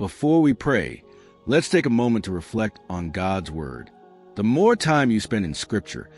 Before we pray, let's take a moment to reflect on God's Word. The more time you spend in Scripture,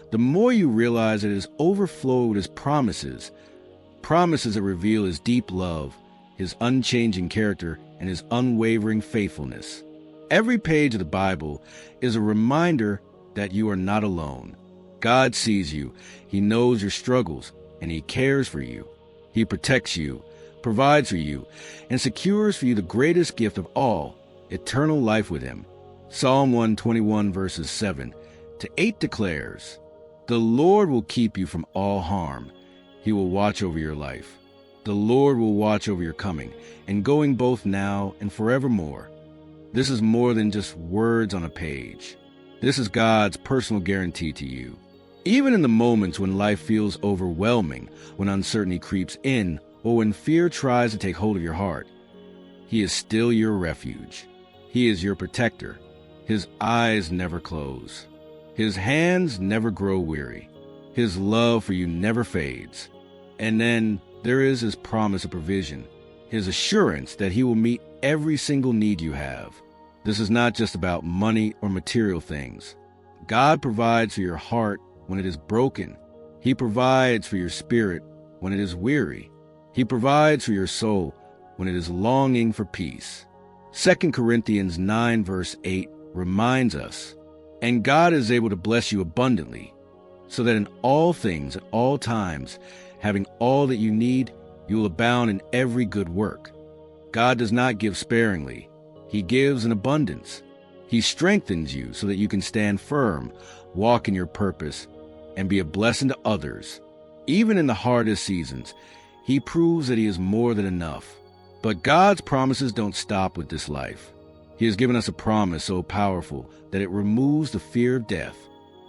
the more you realize it is overflowed with His promises that reveal His deep love, His unchanging character, and His unwavering faithfulness. Every page of the Bible is a reminder that you are not alone. God sees you, He knows your struggles, and He cares for you. He protects you, provides for you, and secures for you the greatest gift of all, eternal life with Him. Psalm 121 verses 7 to 8 declares, "The Lord will keep you from all harm. He will watch over your life. The Lord will watch over your coming and going both now and forevermore." This is more than just words on a page. This is God's personal guarantee to you. Even in the moments when life feels overwhelming, when uncertainty creeps in, or when fear tries to take hold of your heart, He is still your refuge. He is your protector. His eyes never close. His hands never grow weary. His love for you never fades. And then there is His promise of provision, His assurance that He will meet every single need you have. This is not just about money or material things. God provides for your heart when it is broken. He provides for your spirit when it is weary. He provides for your soul when it is longing for peace. 2 Corinthians 9 verse 8 reminds us, "And God is able to bless you abundantly, so that in all things at all times, having all that you need, you will abound in every good work." God does not give sparingly. He gives in abundance. He strengthens you so that you can stand firm, walk in your purpose, and be a blessing to others. Even in the hardest seasons, He proves that He is more than enough. But God's promises don't stop with this life. He has given us a promise so powerful that it removes the fear of death.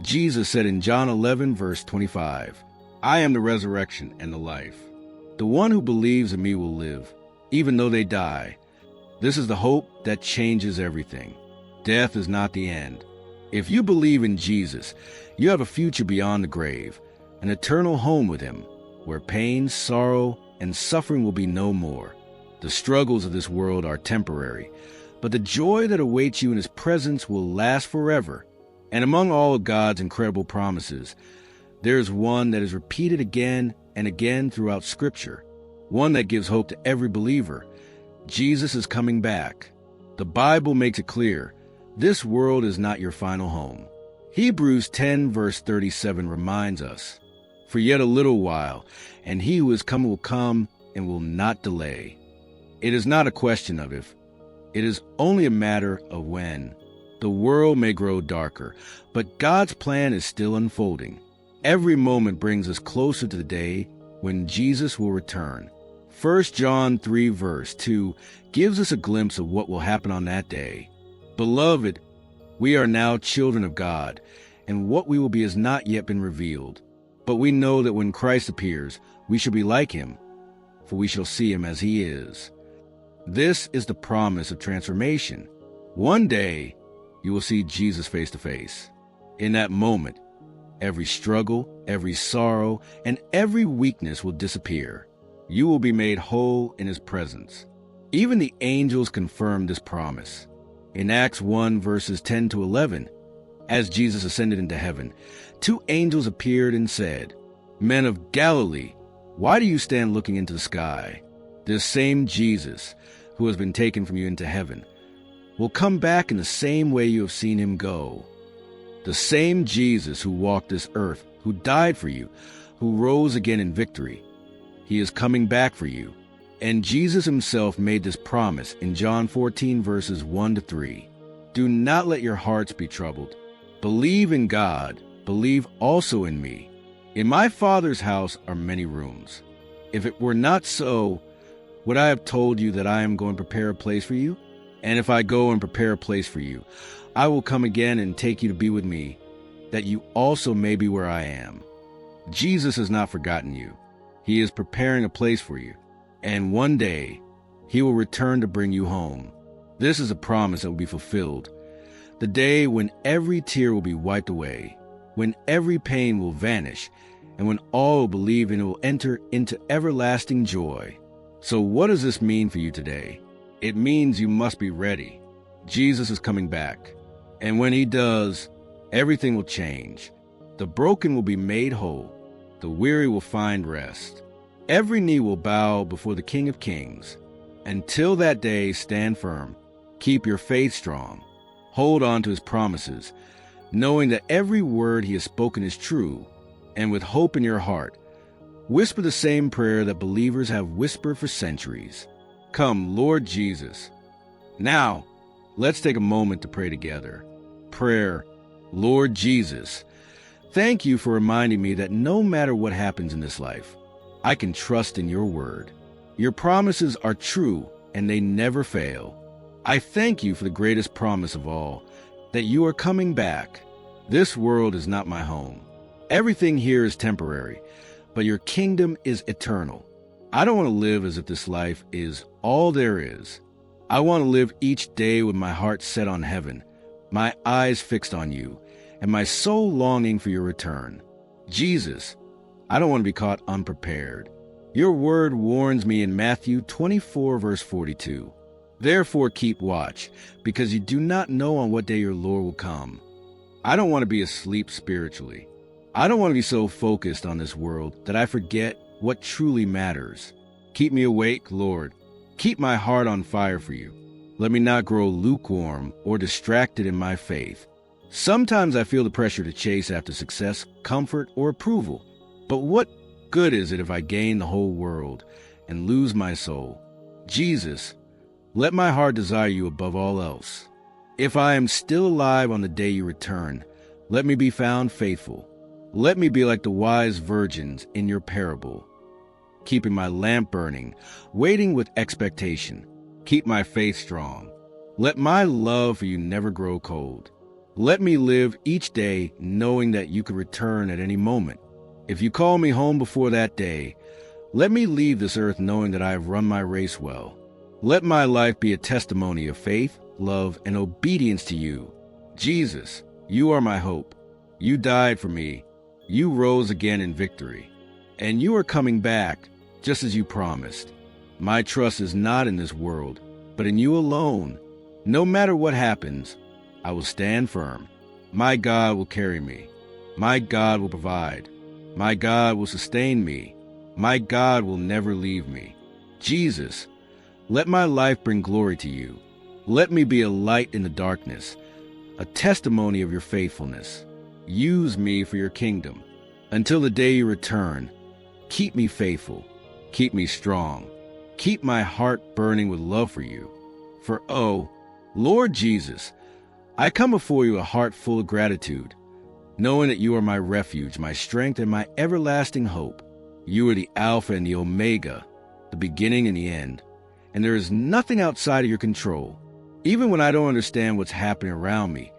Jesus said in John 11 verse 25, "I am the resurrection and the life. The one who believes in me will live, even though they die." This is the hope that changes everything. Death is not the end. If you believe in Jesus, you have a future beyond the grave, an eternal home with Him, where pain, sorrow, and suffering will be no more. The struggles of this world are temporary, but the joy that awaits you in His presence will last forever. And among all of God's incredible promises, there is one that is repeated again and again throughout Scripture, one that gives hope to every believer. Jesus is coming back. The Bible makes it clear, this world is not your final home. Hebrews 10 verse 37 reminds us, "For yet a little while, and He who is coming will come and will not delay." It is not a question of if, it is only a matter of when. The world may grow darker, but God's plan is still unfolding. Every moment brings us closer to the day when Jesus will return. 1 John 3 verse 2 gives us a glimpse of what will happen on that day. "Beloved, we are now children of God, and what we will be has not yet been revealed. But we know that when Christ appears, we shall be like Him, for we shall see Him as He is." This is the promise of transformation. One day, you will see Jesus face to face. In that moment, every struggle, every sorrow, and every weakness will disappear. You will be made whole in His presence. Even the angels confirm this promise. In Acts 1 verses 10 to 11, as Jesus ascended into heaven, 2 angels appeared and said, "Men of Galilee, why do you stand looking into the sky? This same Jesus, who has been taken from you into heaven, will come back in the same way you have seen Him go." The same Jesus who walked this earth, who died for you, who rose again in victory, He is coming back for you. And Jesus Himself made this promise in John 14 verses 1 to 3. "Do not let your hearts be troubled. Believe in God, believe also in me. In my Father's house are many rooms. If it were not so, would I have told you that I am going to prepare a place for you? And if I go and prepare a place for you, I will come again and take you to be with me, that you also may be where I am." Jesus has not forgotten you. He is preparing a place for you. And one day, He will return to bring you home. This is a promise that will be fulfilled. The day when every tear will be wiped away, when every pain will vanish, and when all who believe in it will enter into everlasting joy. So what does this mean for you today? It means you must be ready. Jesus is coming back. And when he does, everything will change. The broken will be made whole. The weary will find rest. Every knee will bow before the King of Kings. Until that day, stand firm. Keep your faith strong. Hold on to his promises, knowing that every word he has spoken is true. And with hope in your heart, whisper the same prayer that believers have whispered for centuries. Come, Lord Jesus. Now, let's take a moment to pray together. Prayer, Lord Jesus, thank you for reminding me that no matter what happens in this life, I can trust in your word. Your promises are true and they never fail. I thank you for the greatest promise of all, that you are coming back. This world is not my home. Everything here is temporary, but your kingdom is eternal. I don't want to live as if this life is all there is. I want to live each day with my heart set on heaven, my eyes fixed on you, and my soul longing for your return. Jesus, I don't want to be caught unprepared. Your word warns me in Matthew 24, verse 42. Therefore keep watch, because you do not know on what day your Lord will come. I don't want to be asleep spiritually. I don't want to be so focused on this world that I forget what truly matters. Keep me awake, Lord. Keep my heart on fire for you. Let me not grow lukewarm or distracted in my faith. Sometimes I feel the pressure to chase after success, comfort, or approval. But what good is it if I gain the whole world and lose my soul? Jesus, let my heart desire you above all else. If I am still alive on the day you return, let me be found faithful. Let me be like the wise virgins in your parable, keeping my lamp burning, waiting with expectation. Keep my faith strong. Let my love for you never grow cold. Let me live each day knowing that you could return at any moment. If you call me home before that day, let me leave this earth knowing that I have run my race well. Let my life be a testimony of faith, love, and obedience to you. Jesus, you are my hope. You died for me. You rose again in victory. And you are coming back, just as you promised. My trust is not in this world, but in you alone. No matter what happens, I will stand firm. My God will carry me. My God will provide. My God will sustain me. My God will never leave me. Jesus, let my life bring glory to you. Let me be a light in the darkness, a testimony of your faithfulness. Use me for your kingdom. Until the day you return, keep me faithful. Keep me strong. Keep my heart burning with love for you. For, oh, Lord Jesus, I come before you a heart full of gratitude, knowing that you are my refuge, my strength, and my everlasting hope. You are the Alpha and the Omega, the beginning and the end, and there is nothing outside of your control. Even when I don't understand what's happening around me,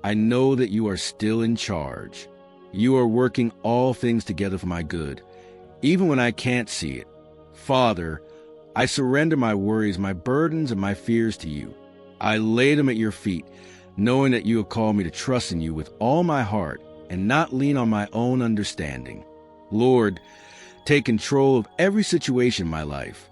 I know that you are still in charge. You are working all things together for my good, even when I can't see it. Father, I surrender my worries, my burdens, and my fears to you. I lay them at your feet, knowing that you have called me to trust in you with all my heart and not lean on my own understanding. Lord, take control of every situation in my life,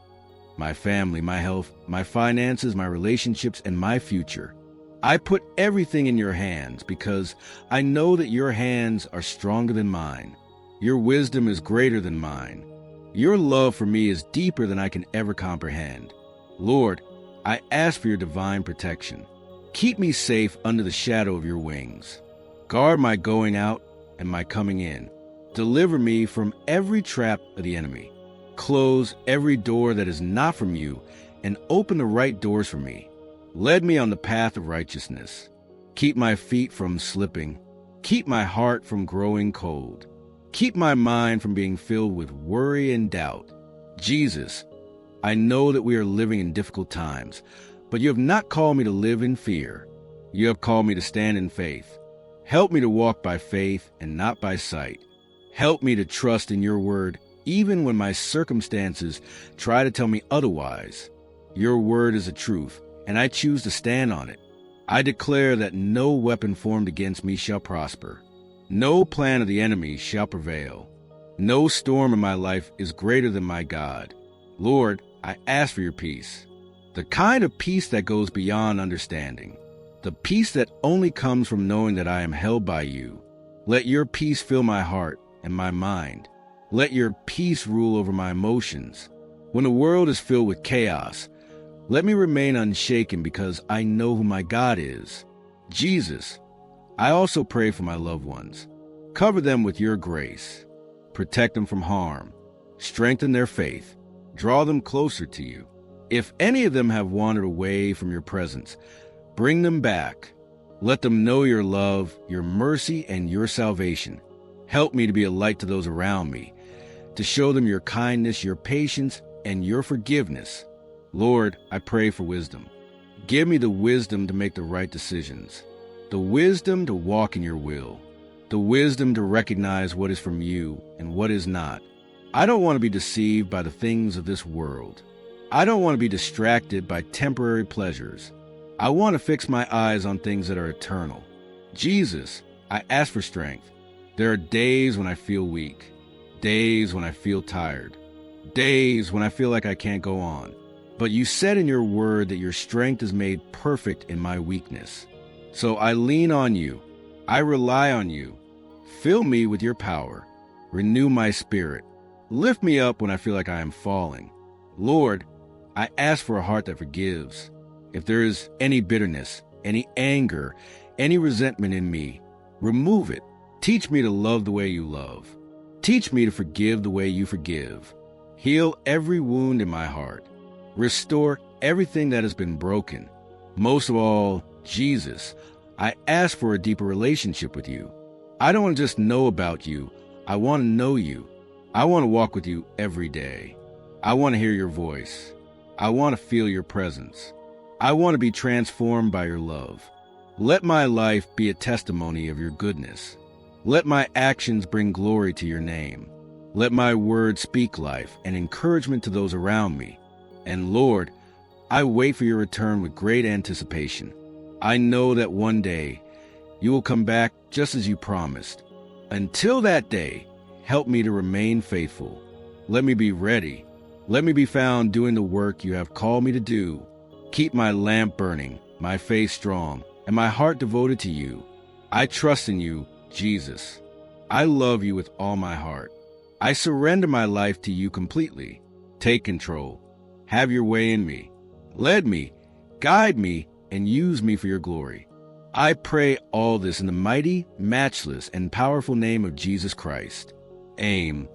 my family, my health, my finances, my relationships, and my future. I put everything in your hands because I know that your hands are stronger than mine. Your wisdom is greater than mine. Your love for me is deeper than I can ever comprehend. Lord, I ask for your divine protection. Keep me safe under the shadow of your wings. Guard my going out and my coming in. Deliver me from every trap of the enemy. Close every door that is not from you and open the right doors for me. Lead me on the path of righteousness. Keep my feet from slipping. Keep my heart from growing cold. Keep my mind from being filled with worry and doubt. Jesus, I know that we are living in difficult times, but you have not called me to live in fear. You have called me to stand in faith. Help me to walk by faith and not by sight. Help me to trust in your word, even when my circumstances try to tell me otherwise. Your word is the truth, and I choose to stand on it. I declare that no weapon formed against me shall prosper. No plan of the enemy shall prevail. No storm in my life is greater than my God. Lord, I ask for your peace. the kind of peace that goes beyond understanding, the peace that only comes from knowing that I am held by you. Let your peace fill my heart and my mind. Let your peace rule over my emotions. When the world is filled with chaos, let me remain unshaken because I know who my God is. Jesus, I also pray for my loved ones. Cover them with your grace. Protect them from harm. Strengthen their faith. Draw them closer to you. If any of them have wandered away from your presence, bring them back. Let them know your love, your mercy, and your salvation. Help me to be a light to those around me, to show them your kindness, your patience, and your forgiveness. Lord, I pray for wisdom. Give me the wisdom to make the right decisions, the wisdom to walk in your will, the wisdom to recognize what is from you and what is not. I don't want to be deceived by the things of this world. I don't want to be distracted by temporary pleasures. I want to fix my eyes on things that are eternal. Jesus, I ask for strength. There are days when I feel weak, days when I feel tired, days when I feel like I can't go on. But you said in your word that your strength is made perfect in my weakness. So I lean on you. I rely on you. Fill me with your power. Renew my spirit. Lift me up when I feel like I am falling. Lord, I ask for a heart that forgives. If there is any bitterness, any anger, any resentment in me, remove it. Teach me to love the way you love. Teach me to forgive the way you forgive. Heal every wound in my heart. Restore everything that has been broken. Most of all, Jesus, I ask for a deeper relationship with you. I don't want to just know about you. I want to know you. I want to walk with you every day. I want to hear your voice. I want to feel your presence. I want to be transformed by your love. Let my life be a testimony of your goodness. Let my actions bring glory to your name. Let my words speak life and encouragement to those around me. And Lord, I wait for your return with great anticipation. I know that one day you will come back just as you promised. Until that day, help me to remain faithful. Let me be ready. Let me be found doing the work you have called me to do. Keep my lamp burning, my faith strong, and my heart devoted to you. I trust in you, Jesus. I love you with all my heart. I surrender my life to you completely. Take control. Have your way in me. Lead me, guide me, and use me for your glory. I pray all this in the mighty, matchless, and powerful name of Jesus Christ. Amen.